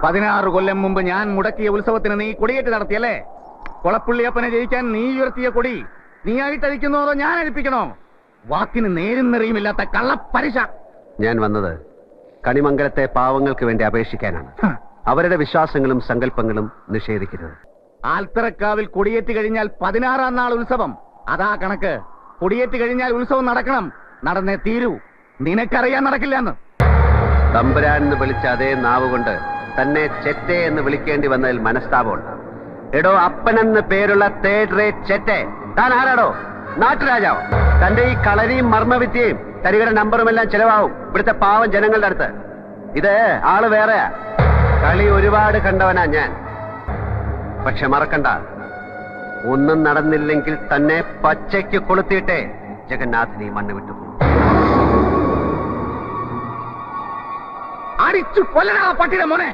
16 കൊല്ലം മുമ്പ് ഞാൻ മുടക്കിയ ഉത്സവത്തിന് നീ കൊടിയേറ്റ് നടത്തിയല്ലേ? കൊളപ്പുള്ളിയപ്പനെ ജയിക്കാൻ നീ ഉയർത്തിയ കൊടി നീയായിട്ട് അഴിക്കുന്നോ അതോ ഞാൻ അഴിപ്പിക്കണോ? വാക്കിന് നേരും നെറിയുമില്ലാത്ത കള്ളപ്പരിശ. ഞാൻ വന്നത് കണിമംഗലത്തെ പാവങ്ങൾക്ക് വേണ്ടി അപേക്ഷിക്കാനാണ്. അവരുടെ വിശ്വാസങ്ങളും സങ്കല്പങ്ങളും നിഷേധിക്കരുത്. ആൽത്തറക്കാവിൽ കൊടിയേറ്റ് കഴിഞ്ഞാൽ 16-ാം നാൾ ഉത്സവം. അതാ കണക്ക്. കൊടിയേറ്റ് കഴിഞ്ഞാൽ ഉത്സവം നടക്കണം. നടന്നേ തീരൂ. നിനക്കറിയാൻ നടക്കില്ലെന്ന്. തമ്പുരാൻ എന്ന് വിളിച്ച അതേ നാവ് കൊണ്ട് തന്നെ ചെറ്റെ എന്ന് വിളിക്കേണ്ടി വന്നതിൽ മനസ്താപമുണ്ട്. എടോ, അപ്പനെന്ന് പേരുള്ള തേർഡ് റേറ്റ് ചെറ്റെ, താൻ ആരാടോ? നാട്ടുരാജാവ്. തന്റെ ഈ കളരിയും മർമ്മവിദ്യയും തരികട നമ്പറും എല്ലാം ചെലവാവും ഇവിടുത്തെ പാവം ജനങ്ങളുടെ അടുത്ത്. ഇത് ആള് വേറെയാ. കളി ഒരുപാട് കണ്ടവനാ ഞാൻ. പക്ഷെ മറക്കണ്ട, ഒന്നും നടന്നില്ലെങ്കിൽ തന്നെ പച്ചയ്ക്ക് കൊളുത്തിയിട്ടേ ജഗന്നാഥിനി മണ്ണ് വിട്ടുപോകും. അടിച്ചു കൊല്ലണ പട്ടിയുടെ മോനെ.